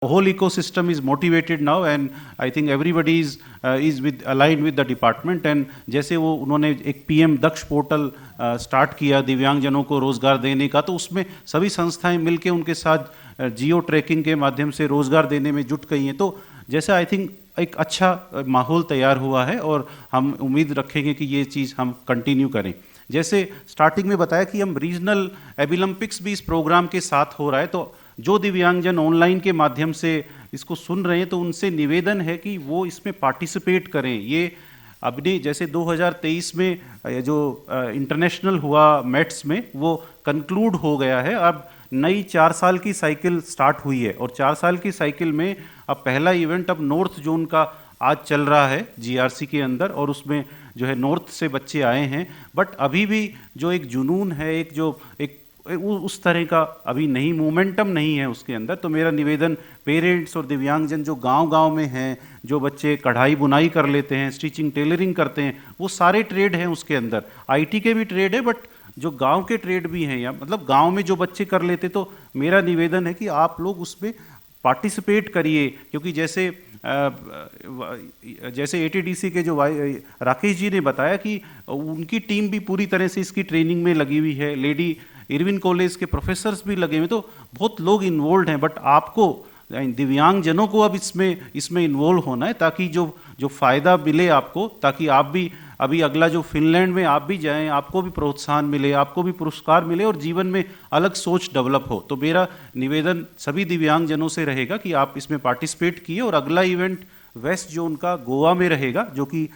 whole ecosystem is motivated now, and I think everybody is with aligned with the department. And जैसे वो उन्होंने एक PM दक्ष portal start किया दिव्यांगजनों को रोजगार देने का, तो उसमें सभी संस्थाएं मिलके उनके साथ जियो ट्रैकिंग के माध्यम से रोजगार देने में जुट गई हैं। तो जैसे आई थिंक एक अच्छा माहौल तैयार हुआ है और हम उम्मीद रखेंगे कि ये चीज़ हम कंटिन्यू करें। जैसे स्टार्टिंग में बताया कि हम रीजनल एबिलम्पिक्स भी इस प्रोग्राम के साथ हो रहा है, तो जो दिव्यांगजन ऑनलाइन के माध्यम से इसको सुन रहे हैं तो उनसे निवेदन है कि वो इसमें पार्टिसिपेट करें। ये अभी जैसे 2023 में जो इंटरनेशनल हुआ मेट्स में वो कंक्लूड हो गया है, अब नई 4 साल की साइकिल स्टार्ट हुई है और 4 साल की साइकिल में अब पहला इवेंट अब नॉर्थ जोन का आज चल रहा है जीआरसी के अंदर, और उसमें जो है नॉर्थ से बच्चे आए हैं। बट अभी भी जो एक जुनून है, एक उस तरह का अभी नहीं, मोमेंटम नहीं है उसके अंदर। तो मेरा निवेदन पेरेंट्स और दिव्यांगजन जो गांव-गांव में हैं, जो बच्चे कढ़ाई बुनाई कर लेते हैं, स्टिचिंग टेलरिंग करते हैं, वो सारे ट्रेड हैं उसके अंदर। आईटी के भी ट्रेड है, बट जो गांव के ट्रेड भी हैं, या मतलब गांव में जो बच्चे कर लेते, तो मेरा निवेदन है कि आप लोग उसमें पार्टिसिपेट करिए। क्योंकि जैसे एटीडीसी के जो राकेश जी ने बताया कि उनकी टीम भी पूरी तरह से इसकी ट्रेनिंग में लगी हुई है, लेडी इरविन कॉलेज के प्रोफेसर्स भी लगे हुए, तो बहुत लोग इन्वॉल्व हैं। बट आपको दिव्यांगजनों को अब इसमें इन्वॉल्व होना है, ताकि जो फ़ायदा मिले आपको, ताकि आप भी अभी अगला जो फिनलैंड में आप भी जाएं, आपको भी प्रोत्साहन मिले, आपको भी पुरस्कार मिले और जीवन में अलग सोच डेवलप हो। तो मेरा निवेदन सभी दिव्यांगजनों से रहेगा कि आप इसमें पार्टिसिपेट किए। और अगला इवेंट वेस्ट जोन का गोवा में रहेगा, जो कि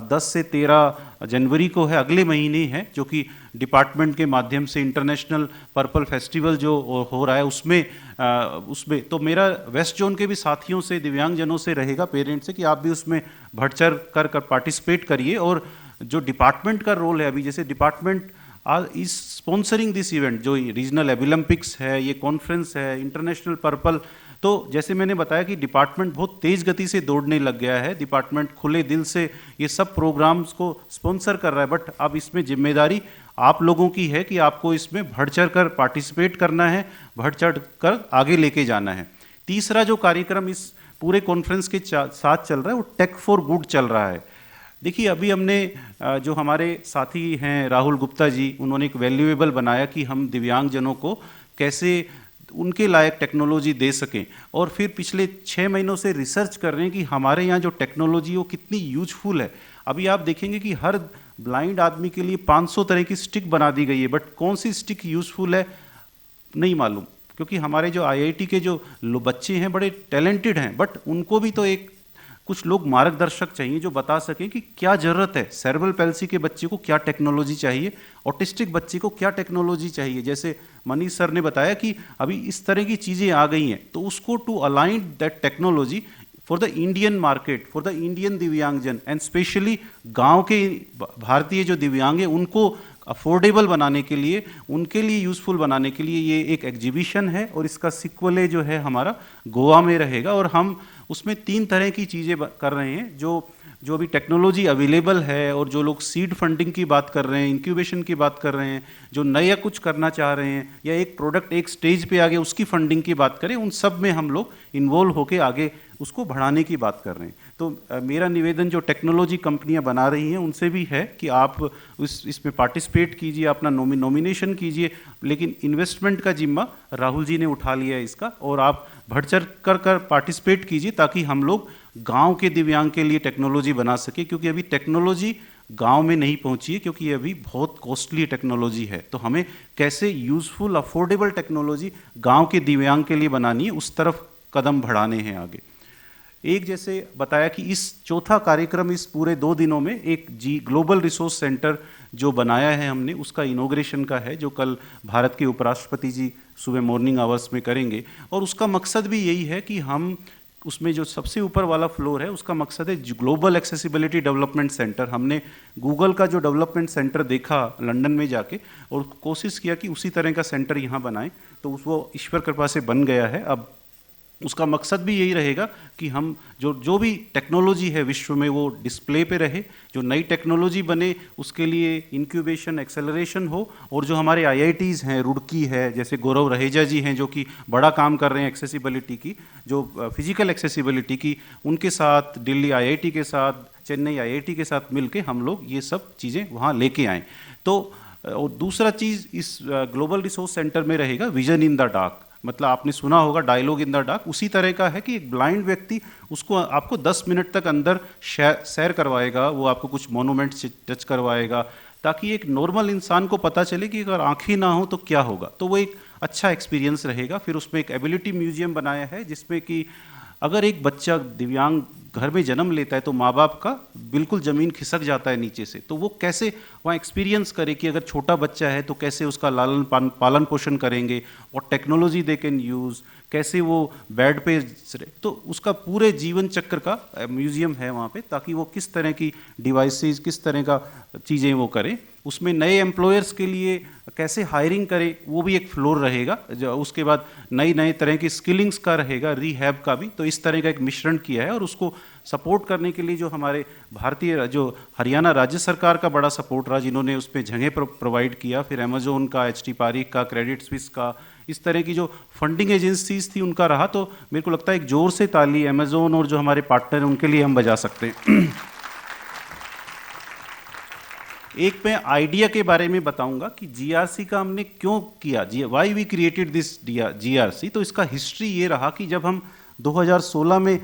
10 से 13 जनवरी को है, अगले महीने है, जो कि डिपार्टमेंट के माध्यम से इंटरनेशनल पर्पल फेस्टिवल जो हो रहा है उसमें तो मेरा वेस्ट जोन के भी साथियों से, दिव्यांगजनों से रहेगा, पेरेंट्स से, कि आप भी उसमें बढ़ चढ़ कर पार्टिसिपेट करिए। और जो डिपार्टमेंट का रोल है, अभी जैसे department is sponsoring this event, जो रीजनल एबिलम्पिक्स है, ये कॉन्फ्रेंस है, इंटरनेशनल पर्पल, तो जैसे मैंने बताया कि डिपार्टमेंट बहुत तेज़ गति से दौड़ने लग गया है। डिपार्टमेंट खुले दिल से ये सब प्रोग्राम्स को स्पॉन्सर कर रहा है। बट अब इसमें जिम्मेदारी आप लोगों की है कि आपको इसमें बढ़ चढ़ कर पार्टिसिपेट करना है, बढ़ चढ़ कर आगे लेके जाना है। तीसरा जो कार्यक्रम इस पूरे कॉन्फ्रेंस के साथ चल रहा है, वो टेक फॉर गुड चल रहा है। देखिए, अभी हमने जो हमारे साथी हैं राहुल गुप्ता जी, उन्होंने एक वैल्यूएबल बनाया कि हम दिव्यांगजनों को कैसे उनके लायक टेक्नोलॉजी दे सकें। और फिर पिछले 6 महीनों से रिसर्च कर रहे हैं कि हमारे यहाँ जो टेक्नोलॉजी वो कितनी यूजफुल है। अभी आप देखेंगे कि हर ब्लाइंड आदमी के लिए 500 तरह की स्टिक बना दी गई है, बट कौन सी स्टिक यूजफुल है नहीं मालूम। क्योंकि हमारे जो आईआईटी के जो बच्चे हैं बड़े टैलेंटेड हैं, बट उनको भी तो कुछ लोग मार्गदर्शक चाहिए जो बता सकें कि क्या ज़रूरत है। सेरेब्रल पैल्सी के बच्चे को क्या टेक्नोलॉजी चाहिए, ऑटिस्टिक बच्चे को क्या टेक्नोलॉजी चाहिए। जैसे मनीष सर ने बताया कि अभी इस तरह की चीज़ें आ गई हैं, तो उसको to align that technology for the Indian market, for the Indian दिव्यांगजन, एंड स्पेशली गांव के भारतीय जो दिव्यांग हैं उनको अफोर्डेबल बनाने के लिए, उनके लिए यूज़फुल बनाने के लिए ये एक एग्जीबिशन है। और इसका सिक्वल जो है हमारा गोवा में रहेगा। और हम उसमें 3 तरह की चीज़ें कर रहे हैं, जो अभी टेक्नोलॉजी अवेलेबल है, और जो लोग सीड फंडिंग की बात कर रहे हैं, इंक्यूबेशन की बात कर रहे हैं, जो नया कुछ करना चाह रहे हैं, या एक प्रोडक्ट एक स्टेज पे आगे उसकी फंडिंग की बात करें, उन सब में हम लोग इन्वॉल्व होकर आगे उसको बढ़ाने की बात कर रहे हैं। तो मेरा निवेदन जो टेक्नोलॉजी कंपनियां बना रही हैं उनसे भी है कि आप इसमें पार्टिसिपेट कीजिए, अपना नॉमिनेशन कीजिए, लेकिन इन्वेस्टमेंट का जिम्मा राहुल जी ने उठा लिया है इसका, और आप बढ़ चढ़ कर पार्टिसिपेट कीजिए, ताकि हम लोग गांव के दिव्यांग के लिए टेक्नोलॉजी बना सके। क्योंकि अभी टेक्नोलॉजी गांव में नहीं पहुंची है, क्योंकि ये अभी बहुत कॉस्टली टेक्नोलॉजी है। तो हमें कैसे यूजफुल अफोर्डेबल टेक्नोलॉजी गांव के दिव्यांग के लिए बनानी है, उस तरफ कदम बढ़ाने हैं आगे। एक जैसे बताया कि इस चौथा कार्यक्रम इस पूरे 2 दिनों में एक ग्लोबल रिसोर्स सेंटर जो बनाया है हमने, उसका इनॉग्रेशन का है, जो कल भारत के उपराष्ट्रपति जी सुबह मॉर्निंग आवर्स में करेंगे। और उसका मकसद भी यही है कि हम उसमें जो सबसे ऊपर वाला फ्लोर है, उसका मकसद है ग्लोबल एक्सेसिबिलिटी डेवलपमेंट सेंटर। हमने गूगल का जो डेवलपमेंट सेंटर देखा लंदन में जाके, और कोशिश किया कि उसी तरह का सेंटर यहाँ बनाएं, तो वो ईश्वर कृपा से बन गया है। अब उसका मकसद भी यही रहेगा कि हम जो जो भी टेक्नोलॉजी है विश्व में वो डिस्प्ले पे रहे, जो नई टेक्नोलॉजी बने उसके लिए इंक्यूबेशन एक्सेलरेशन हो, और जो हमारे आईआईटीज़ हैं, रुड़की है, जैसे गौरव रहेजा जी हैं जो कि बड़ा काम कर रहे हैं एक्सेसिबिलिटी की, जो फिजिकल एक्सेसिबिलिटी की, उनके साथ दिल्ली आईआईटी के साथ, चेन्नई आईआईटी के साथ मिलके हम लोग ये सब चीज़ें वहाँ लेके आएँ। तो और दूसरा चीज़ इस ग्लोबल रिसोर्स सेंटर में रहेगा विजन इन द डार्क। मतलब आपने सुना होगा डायलॉग इन द डार्क, उसी तरह का है कि एक ब्लाइंड व्यक्ति उसको आपको 10 मिनट तक अंदर सैर करवाएगा, वो आपको कुछ मोनूमेंट्स टच करवाएगा, ताकि एक नॉर्मल इंसान को पता चले कि अगर आंखें ना हो तो क्या होगा। तो वो एक अच्छा एक्सपीरियंस रहेगा। फिर उसमें एक एबिलिटी म्यूजियम बनाया है जिसमें कि अगर एक बच्चा दिव्यांग घर में जन्म लेता है तो माँ बाप का बिल्कुल ज़मीन खिसक जाता है नीचे से, तो वो कैसे वहाँ एक्सपीरियंस करे कि अगर छोटा बच्चा है तो कैसे उसका पालन पोषण करेंगे, और टेक्नोलॉजी दे कैन यूज़, कैसे वो बेड पे, तो उसका पूरे जीवन चक्र का म्यूज़ियम है वहाँ पे, ताकि वो किस तरह की डिवाइसेस, किस तरह का चीज़ें वो करें। उसमें नए एम्प्लॉयर्स के लिए कैसे हायरिंग करें वो भी एक फ्लोर रहेगा। जो उसके बाद नई नए तरह की स्किलिंग्स का रहेगा, रीहैब का भी। तो इस तरह का एक मिश्रण किया है, और उसको सपोर्ट करने के लिए जो हमारे भारतीय जो हरियाणा राज्य सरकार का बड़ा सपोर्ट रहा, जिन्होंने उसमें जगह प्रोवाइड किया, फिर अमेजोन का, एचटी पारिक का, क्रेडिट स्विस का, इस तरह की जो फंडिंग एजेंसीज थी उनका रहा। तो मेरे को लगता है एक जोर से ताली अमेजोन और जो हमारे पार्टनर हैं उनके लिए हम बजा सकते हैं। एक मैं आइडिया के बारे में बताऊंगा कि जीआरसी का हमने क्यों किया, why we created this GRC. तो इसका हिस्ट्री ये रहा कि जब हम 2016 में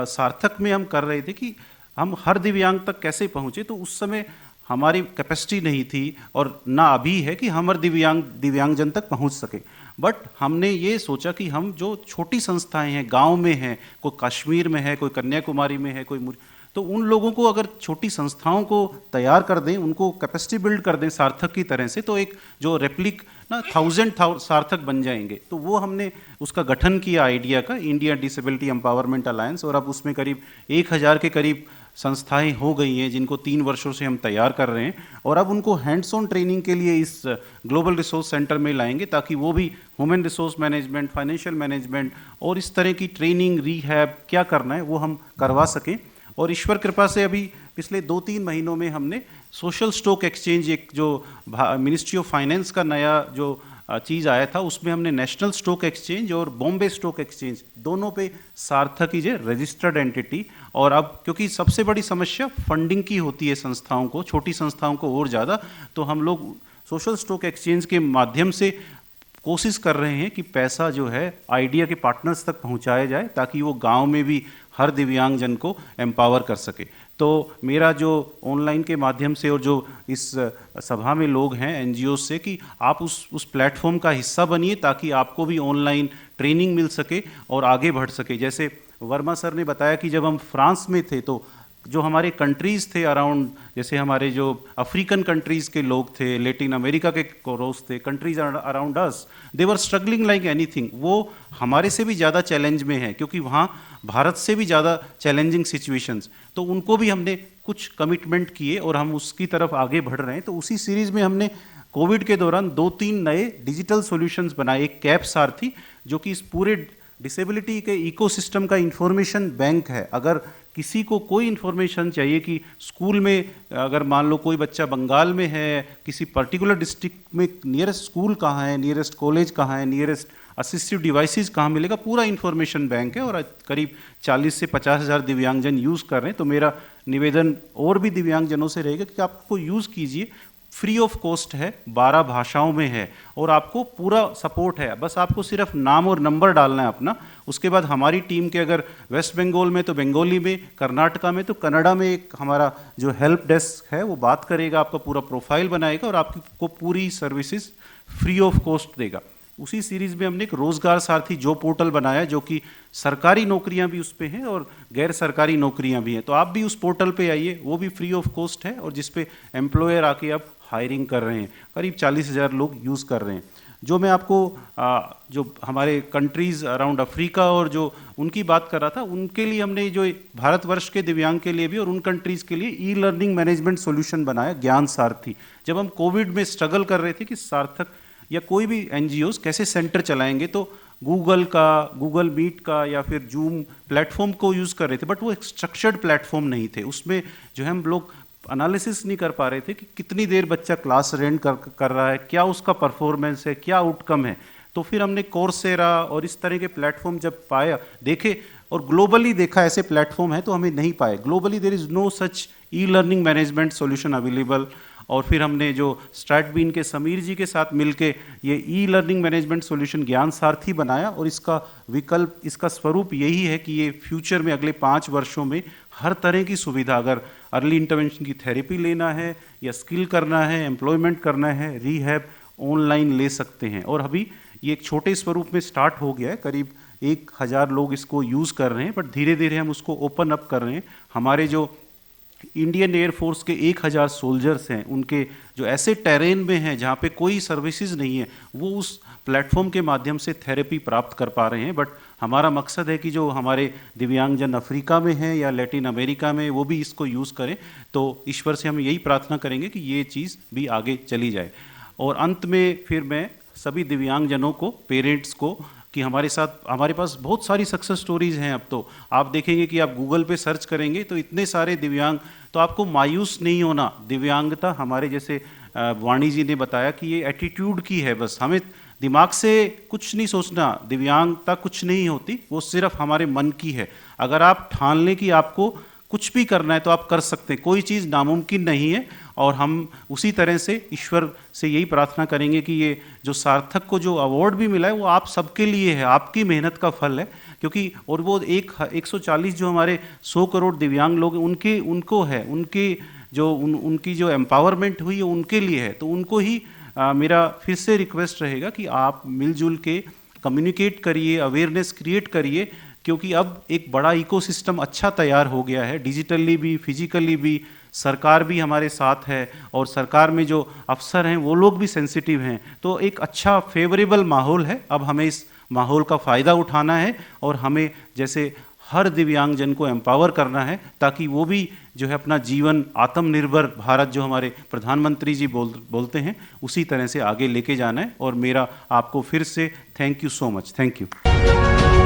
सार्थक में हम कर रहे थे कि हम हर दिव्यांग तक कैसे पहुँचे, तो उस समय हमारी कैपेसिटी नहीं थी, और ना अभी है कि हम हर दिव्यांगजन तक पहुँच सके। बट हमने ये सोचा कि हम जो छोटी संस्थाएं हैं, गांव में हैं, कोई कश्मीर में है, कोई कन्याकुमारी में है, कोई, तो उन लोगों को अगर छोटी संस्थाओं को तैयार कर दें, उनको कैपेसिटी बिल्ड कर दें सार्थक की तरह से, तो एक जो रेप्लिक ना 1000 सार्थक बन जाएंगे। तो वो हमने उसका गठन किया आइडिया का, इंडिया डिसेबिलिटी एम्पावरमेंट अलायंस, और अब उसमें करीब 1000 के करीब संस्थाएं हो गई हैं जिनको 3 वर्षों से हम तैयार कर रहे हैं, और अब उनको हैंड्स ऑन ट्रेनिंग के लिए इस ग्लोबल रिसोर्स सेंटर में लाएंगे, ताकि वो भी human resource management, financial management और इस तरह की ट्रेनिंग, रीहैब क्या करना है वो हम करवा सकें। और ईश्वर कृपा से अभी पिछले 2-3 महीनों में हमने सोशल स्टॉक एक्सचेंज, एक जो मिनिस्ट्री ऑफ फाइनेंस का नया जो चीज़ आया था, उसमें हमने नेशनल स्टॉक एक्सचेंज और बॉम्बे स्टॉक एक्सचेंज दोनों पे सार्थक इज ए रजिस्टर्ड एंटिटी। और अब क्योंकि सबसे बड़ी समस्या फंडिंग की होती है संस्थाओं को, छोटी संस्थाओं को और ज़्यादा, तो हम लोग सोशल स्टॉक एक्सचेंज के माध्यम से कोशिश कर रहे हैं कि पैसा जो है आइडिया के पार्टनर्स तक पहुंचाया जाए, ताकि वो गांव में भी हर दिव्यांगजन को एम्पावर कर सके। तो मेरा जो ऑनलाइन के माध्यम से और जो इस सभा में लोग हैं एनजीओ से, कि आप उस प्लेटफॉर्म का हिस्सा बनिए, ताकि आपको भी ऑनलाइन ट्रेनिंग मिल सके और आगे बढ़ सके। जैसे वर्मा सर ने बताया कि जब हम फ्रांस में थे तो जो हमारे कंट्रीज़ थे अराउंड, जैसे हमारे जो अफ्रीकन कंट्रीज़ के लोग थे, लेटिन अमेरिका के कोरोस थे, countries around us, they were struggling like anything. वो हमारे से भी ज़्यादा चैलेंज में है, क्योंकि वहाँ भारत से भी ज़्यादा चैलेंजिंग सिचुएशंस। तो उनको भी हमने कुछ कमिटमेंट किए और हम उसकी तरफ आगे बढ़ रहे हैं। तो उसी सीरीज़ में हमने कोविड के दौरान 2-3 नए डिजिटल सॉल्यूशंस बनाए। एक कैप सारथी, जो कि इस पूरे डिसेबिलिटी के इकोसिस्टम का इंफॉर्मेशन बैंक है। अगर किसी को कोई इन्फॉर्मेशन चाहिए कि स्कूल में अगर मान लो कोई बच्चा बंगाल में है, किसी पर्टिकुलर डिस्ट्रिक्ट में नियरेस्ट स्कूल कहाँ है, नियरेस्ट कॉलेज कहाँ है, नियरेस्ट असिस्टिव डिवाइसेस कहाँ मिलेगा, पूरा इन्फॉर्मेशन बैंक है। और करीब 40 से 50 हज़ार दिव्यांगजन यूज़ कर रहे हैं। तो मेरा निवेदन और भी दिव्यांगजनों से रहेगा कि आपको यूज़ कीजिए, फ्री ऑफ कॉस्ट है, 12 भाषाओं में है, और आपको पूरा सपोर्ट है। बस आपको सिर्फ नाम और नंबर डालना है अपना। उसके बाद हमारी टीम के अगर वेस्ट बंगाल में तो बंगाली में, कर्नाटका में तो कन्नड़ा में एक हमारा जो हेल्प डेस्क है वो बात करेगा, आपका पूरा प्रोफाइल बनाएगा और आपको पूरी सर्विसेज फ्री ऑफ कॉस्ट देगा। उसी सीरीज़ में हमने एक रोज़गार सारथी जो पोर्टल बनाया, जो कि सरकारी नौकरियां भी उस पे हैं और गैर सरकारी नौकरियां भी हैं। तो आप भी उस पोर्टल पे आइए, वो भी फ्री ऑफ कॉस्ट है, और जिस पे एम्प्लॉयर आके आप हायरिंग कर रहे हैं। करीब 40 हज़ार लोग यूज़ कर रहे हैं। जो मैं आपको जो हमारे कंट्रीज़ अराउंड अफ्रीका और जो उनकी बात कर रहा था, उनके लिए हमने जो भारतवर्ष के दिव्यांग के लिए भी और उन कंट्रीज़ के लिए ई लर्निंग मैनेजमेंट सॉल्यूशन बनाया, ज्ञान सारथी। जब हम कोविड में स्ट्रगल कर रहे थे कि सार्थक या कोई भी एनजीओज कैसे सेंटर चलाएंगे, तो गूगल मीट का या फिर जूम प्लेटफॉर्म को यूज़ कर रहे थे, बट वो एक स्ट्रक्चर्ड प्लेटफॉर्म नहीं थे। उसमें जो है हम लोग एनालिसिस नहीं कर पा रहे थे कि कितनी देर बच्चा क्लास अटेंड कर रहा है, क्या उसका परफॉर्मेंस है, क्या आउटकम है। तो फिर हमने कोर्सेरा और इस तरह के प्लेटफॉर्म जब पाया, देखे और ग्लोबली देखा ऐसे प्लेटफॉर्म है, तो हमें नहीं पाए। Globally there is no such e learning management solution available. और फिर हमने जो स्ट्रैटबीन के समीर जी के साथ मिलके ये ई लर्निंग मैनेजमेंट सॉल्यूशन ज्ञान सारथी बनाया, और इसका विकल्प, इसका स्वरूप यही है कि ये फ्यूचर में अगले 5 वर्षों में हर तरह की सुविधा, अगर अर्ली इंटरवेंशन की थेरेपी लेना है या स्किल करना है, एम्प्लॉयमेंट करना है, रीहैब, ऑनलाइन ले सकते हैं। और अभी ये एक छोटे स्वरूप में स्टार्ट हो गया है, करीब 1000 लोग इसको यूज़ कर रहे हैं, बट धीरे धीरे हम उसको ओपन अप कर रहे हैं। हमारे जो इंडियन एयरफोर्स के 1000 सोल्जर्स हैं, उनके जो ऐसे टेरेन में हैं जहाँ पे कोई सर्विसेज नहीं है, वो उस प्लेटफॉर्म के माध्यम से थेरेपी प्राप्त कर पा रहे हैं। बट हमारा मकसद है कि जो हमारे दिव्यांगजन अफ्रीका में हैं या लैटिन अमेरिका में, वो भी इसको यूज़ करें। तो ईश्वर से हम यही प्रार्थना करेंगे कि ये चीज़ भी आगे चली जाए। और अंत में फिर मैं सभी दिव्यांगजनों को, पेरेंट्स को, कि हमारे पास बहुत सारी सक्सेस स्टोरीज़ हैं। अब तो आप देखेंगे कि आप गूगल पे सर्च करेंगे तो इतने सारे दिव्यांग, तो आपको मायूस नहीं होना। दिव्यांगता हमारे जैसे वाणी जी ने बताया कि ये एटीट्यूड की है, बस हमें दिमाग से कुछ नहीं सोचना, दिव्यांगता कुछ नहीं होती, वो सिर्फ हमारे मन की है। अगर आप ठान लें कि आपको कुछ भी करना है तो आप कर सकते हैं, कोई चीज़ नामुमकिन नहीं है। और हम उसी तरह से ईश्वर से यही प्रार्थना करेंगे कि ये जो सार्थक को जो अवार्ड भी मिला है, वो आप सबके लिए है, आपकी मेहनत का फल है। क्योंकि और वो 140 जो हमारे 100 करोड़ दिव्यांग लोग हैं, उनको है, उनकी जो एम्पावरमेंट हुई है उनके लिए है। तो उनको ही मेरा फिर से रिक्वेस्ट रहेगा कि आप मिलजुल के कम्युनिकेट करिए, अवेयरनेस क्रिएट करिए, क्योंकि अब एक बड़ा इकोसिस्टम अच्छा तैयार हो गया है, डिजिटली भी, फिजिकली भी। सरकार भी हमारे साथ है, और सरकार में जो अफसर हैं वो लोग भी सेंसिटिव हैं। तो एक अच्छा फेवरेबल माहौल है। अब हमें इस माहौल का फ़ायदा उठाना है, और हमें जैसे हर दिव्यांगजन को एम्पावर करना है, ताकि वो भी जो है अपना जीवन आत्मनिर्भर भारत, जो हमारे प्रधानमंत्री जी बोलते हैं, उसी तरह से आगे लेके जाना है। और मेरा आपको फिर से thank you so much. Thank you.